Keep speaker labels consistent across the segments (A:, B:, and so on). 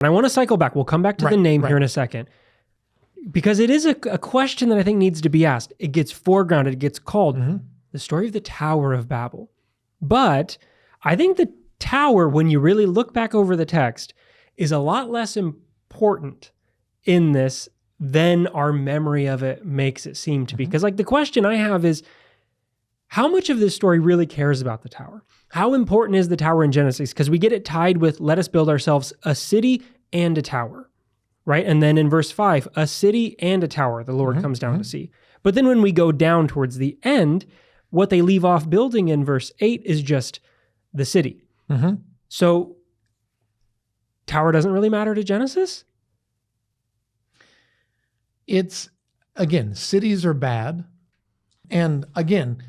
A: And I want to cycle back. We'll come back to the name here in a second. Because it is a question that I think needs to be asked. It gets foregrounded. It gets called the story of the Tower of Babel. But I think the tower, when you really look back over the text, is a lot less important in this than our memory of it makes it seem to be. Because like the question I have is, how much of this story really cares about the tower? How important is the tower in Genesis? Because we get it tied with, let us build ourselves a city and a tower, right? And then in verse 5, a city and a tower the Lord comes down to see. But then when we go down towards the end, what they leave off building in verse 8 is just the city. So tower doesn't really matter to Genesis?
B: It's, again, cities are bad. And again,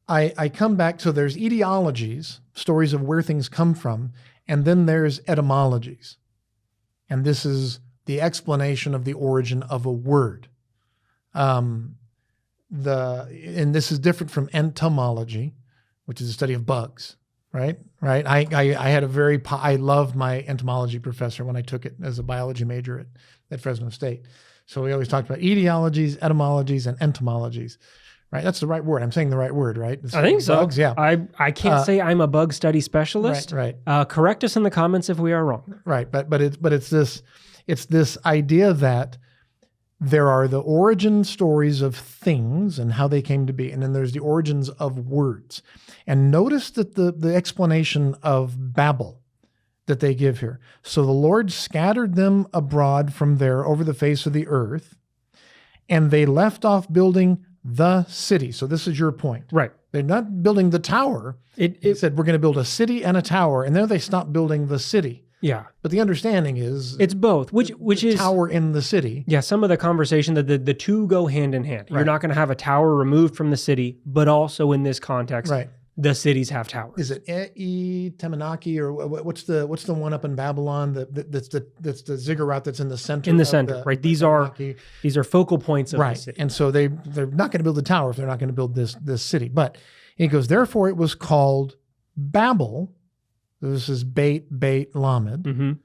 B: I come back, so there's etiologies, stories of where things come from, and then there's etymologies. And this is the explanation of the origin of a word. And this is different from entomology, which is the study of bugs, right? Right. I had I loved my entomology professor when I took it as a biology major at Fresno State. So we always talked about etiologies, etymologies, and entomologies. Right, that's the right word. I'm saying the right word, right?
A: I think so.
B: Bugs, yeah.
A: I can't say I'm a bug study specialist.
B: Right.
A: Correct us in the comments if we are wrong.
B: Right, but it's this idea that there are the origin stories of things and how they came to be, and then there's the origins of words. And notice that the explanation of Babel that they give here. So the Lord scattered them abroad from there over the face of the earth, and they left off building the city. So this is your point.
A: Right.
B: They're not building the tower. It said, we're going to build a city and a tower. And then they stopped building the city.
A: Yeah.
B: But the understanding is
A: it's both, which is
B: tower in the city.
A: Yeah. Some of the conversation that the two go hand in hand. Right. You're not going to have a tower removed from the city, but also in this context, the cities have towers.
B: Is it Temanaki, or what's the one up in Babylon that's the ziggurat that's in the center?
A: In the center, right? These are focal points of the city.
B: And so they're not going to build the tower if they're not going to build this city. But he goes, therefore it was called Babel. This is Beit Lamed,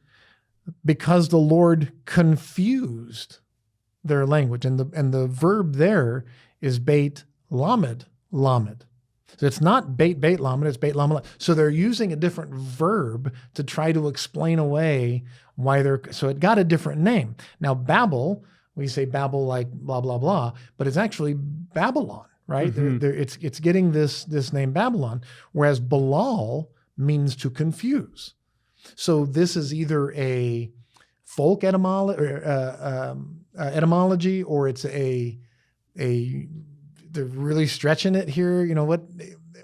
B: because the Lord confused their language, and the verb there is Beit Lamed. So it's not Beit Lamed, it's Beit Lamed. So they're using a different verb to try to explain away why so it got a different name. Now Babel, we say Babel like blah, blah, blah, but it's actually Babylon, right? It's getting this name Babylon, whereas Balal means to confuse. So this is either a folk etymology, or it's they're really stretching it here. You know,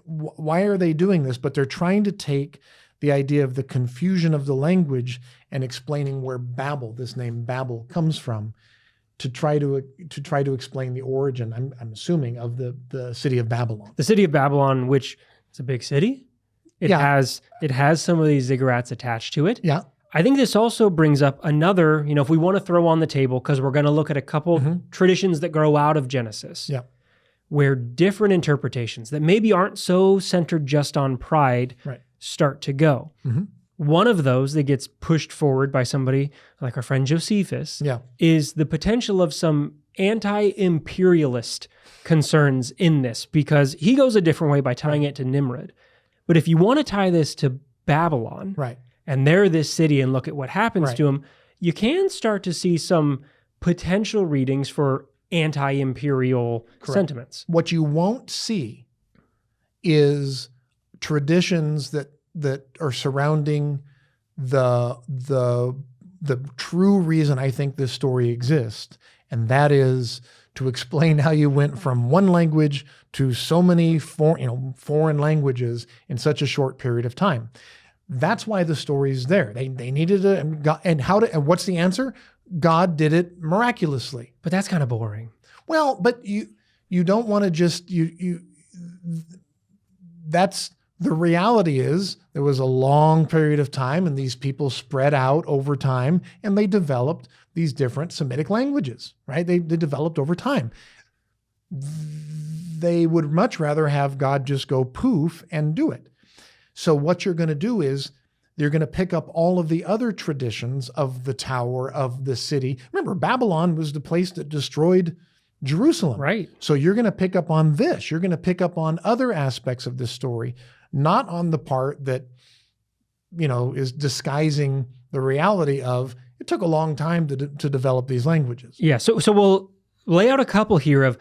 B: why are they doing this? But they're trying to take the idea of the confusion of the language and explaining where Babel, this name Babel, comes from, to try to explain the origin, I'm assuming, of the city of Babylon.
A: The city of Babylon, which is a big city. It has some of these ziggurats attached to it.
B: Yeah.
A: I think this also brings up another, if we want to throw on the table, because we're going to look at a couple traditions that grow out of Genesis.
B: Yeah.
A: Where different interpretations that maybe aren't so centered just on pride start to go. One of those that gets pushed forward by somebody like our friend Josephus is the potential of some anti-imperialist concerns in this, because he goes a different way by tying it to Nimrod. But if you want to tie this to Babylon, and they're this city and look at what happens to them, you can start to see some potential readings for anti-imperial sentiments.
B: What you won't see is traditions that are surrounding the true reason I think this story exists, and that is to explain how you went from one language to so many foreign languages in such a short period of time. That's why the story's there. They needed it, and what's the answer? God did it miraculously.
A: But that's kind of boring.
B: Well, but you don't want to just that's the reality is there was a long period of time, and these people spread out over time, and they developed these different Semitic languages, right? They developed over time. They would much rather have God just go poof and do it. So what you're going to do is You're going to pick up all of the other traditions of the tower, of the city. Remember, Babylon was the place that destroyed Jerusalem.
A: Right.
B: So you're going to pick up on this. You're going to pick up on other aspects of this story, not on the part that, is disguising the reality of it took a long time to develop these languages.
A: Yeah. So we'll lay out a couple here of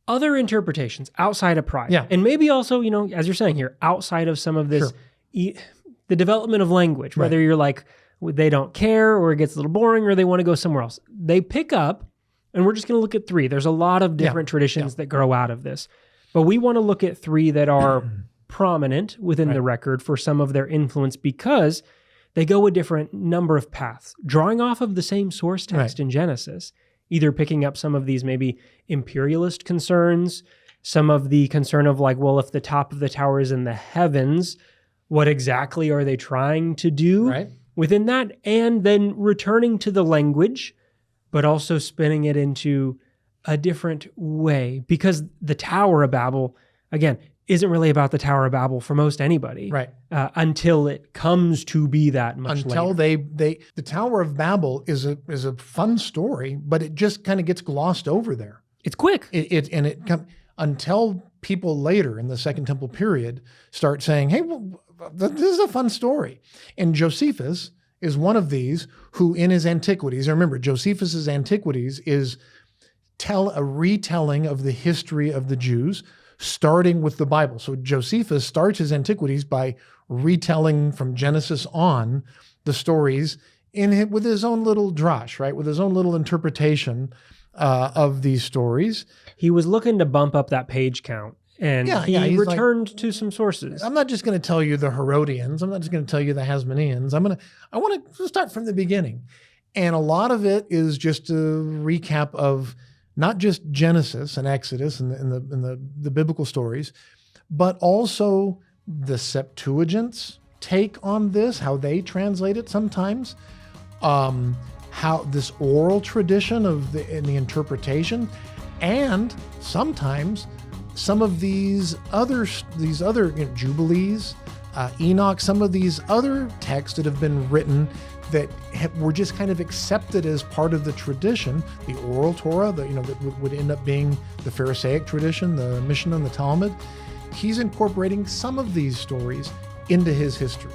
A: other interpretations outside of pride.
B: Yeah.
A: And maybe also, as you're saying here, outside of some of this, the development of language, whether you're like, they don't care or it gets a little boring or they want to go somewhere else. They pick up, and we're just going to look at 3. There's a lot of different traditions that grow out of this, but we want to look at 3 that are prominent within the record for some of their influence because they go a different number of paths, drawing off of the same source text in Genesis, either picking up some of these maybe imperialist concerns, some of the concern of like, well, if the top of the tower is in the heavens, what exactly are they trying to do within that? And then returning to the language, but also spinning it into a different way. Because the Tower of Babel, again, isn't really about the Tower of Babel for most anybody. Until it comes to be that much later.
B: The Tower of Babel is a fun story, but it just kind of gets glossed over there.
A: It's quick.
B: Until people later in the Second Temple period start saying, hey, well, this is a fun story. And Josephus is one of these who in his Antiquities, remember, Josephus's Antiquities is a retelling of the history of the Jews, starting with the Bible. So Josephus starts his Antiquities by retelling from Genesis on the stories with his own little drash, right? With his own little interpretation of these stories.
A: He was looking to bump up that page count. And he returned to some sources. I'm
B: not just going to tell you the Herodians. I'm not just going to tell you the Hasmoneans. I want to start from the beginning. And a lot of it is just a recap of not just Genesis and Exodus and the biblical stories, but also the Septuagint's take on this, how they translate it sometimes, how this oral tradition in the interpretation, and sometimes some of these other Jubilees, Enoch, some of these other texts that have been written that were just kind of accepted as part of the tradition, the oral Torah, that would end up being the Pharisaic tradition, the Mishnah and the Talmud. He's incorporating some of these stories into his history.